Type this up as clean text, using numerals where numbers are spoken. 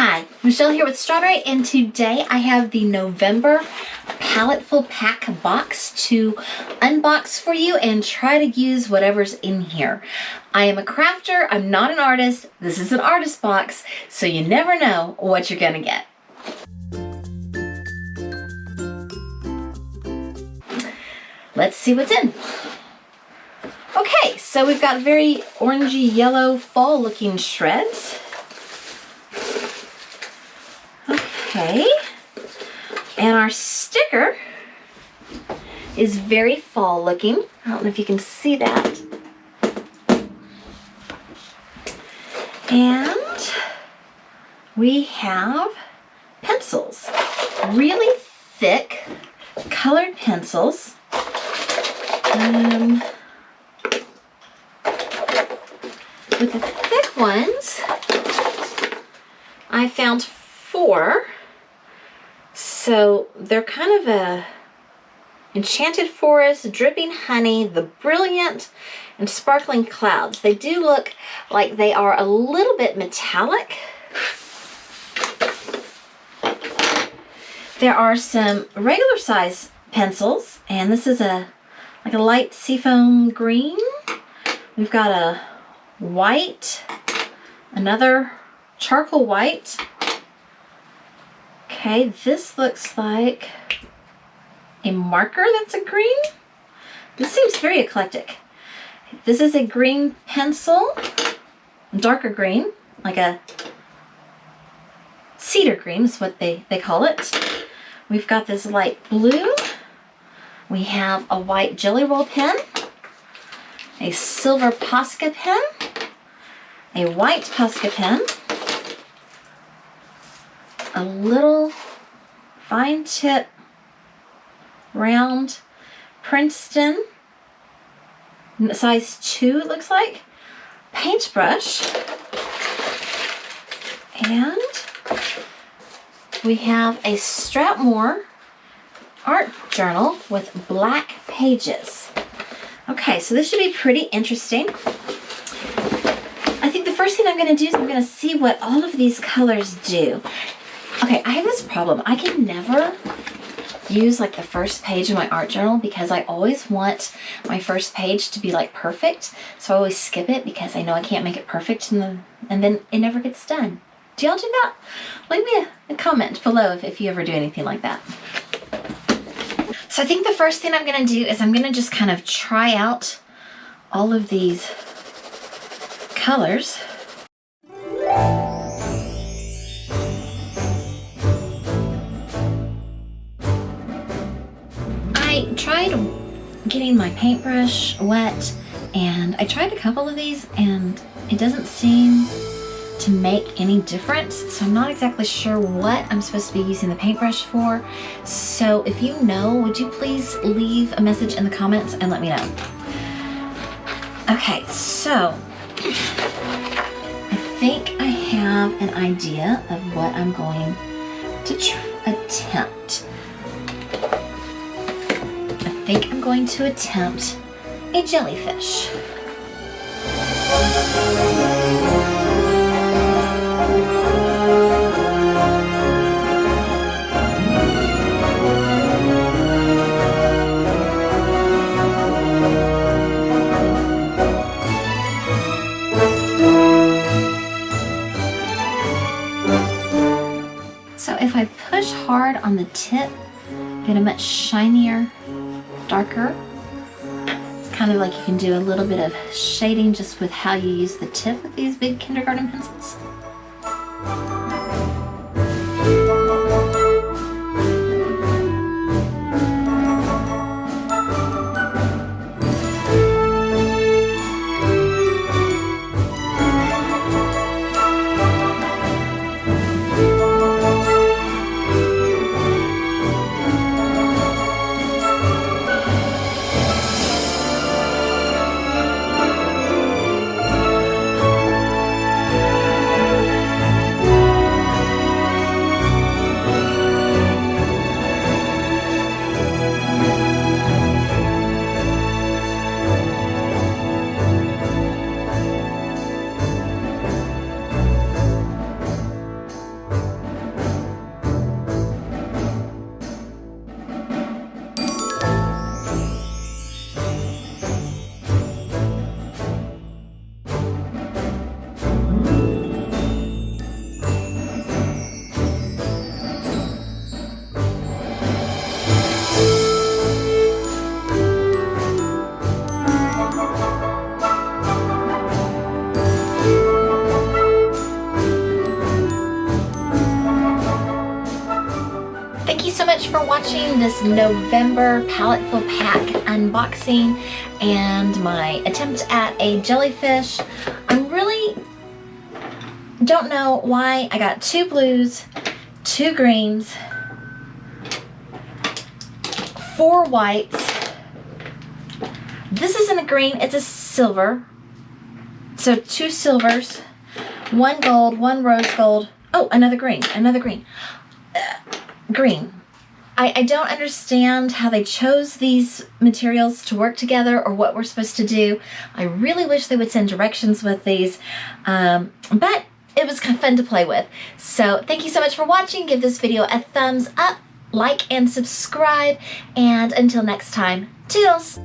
Hi, Michelle here with Strawberry, and today I have the November Palettful pack box to unbox for you and try to use whatever's in here. I am a crafter, I'm not an artist. This is an artist box, so you never know what you're gonna get. Let's see what's in. Okay, so we've got very orangey yellow fall looking shreds. Okay, and our sticker is very fall looking. I don't know if you can see that. And we have pencils, really thick colored pencils. With the thick ones, I found 4. So they're kind of a Enchanted Forest, Dripping Honey, The Brilliant, and Sparkling Clouds. They do look like they are a little bit metallic. There are some regular size pencils, and this is like a light seafoam green. We've got a white, another charcoal white. Okay, this looks like a marker that's a green. This seems very eclectic. This is a green pencil, darker green, like a cedar green is what they call it. We've got this light blue. We have a white Jelly Roll pen, a silver Posca pen, a white Posca pen, a little fine tip round Princeton size 2, it looks like, paintbrush, and we have a Strathmore art journal with black pages. Okay, so this should be pretty interesting. I think the first thing I'm going to do is I'm going to see what all of these colors do. Okay, I have this problem. I can never use like the first page of my art journal because I always want my first page to be like perfect. So I always skip it because I know I can't make it perfect and then it never gets done. Do y'all do that? Leave me a comment below if you ever do anything like that. So I think the first thing I'm going to do is I'm going to just kind of try out all of these colors. I tried getting my paintbrush wet, and I tried a couple of these and it doesn't seem to make any difference, so I'm not exactly sure what I'm supposed to be using the paintbrush for. So if you know, would you please leave a message in the comments and let me know. Okay, so I think I have an idea of what I'm going to attempt. I think I'm going to attempt a jellyfish. So if I push hard on the tip, get a much shinier, darker. It's kind of like you can do a little bit of shading just with how you use the tip with these big kindergarten pencils. much for watching this November Palettful pack unboxing and my attempt at a jellyfish. I really don't know why I got 2 blues, 2 greens, 4 whites. This isn't a green, it's a silver. So 2 silvers, 1 gold, 1 rose gold. Oh, another green, green. I don't understand how they chose these materials to work together or what we're supposed to do. I really wish they would send directions with these, but it was kind of fun to play with. So thank you so much for watching. Give this video a thumbs up, like and subscribe, and until next time, toodles!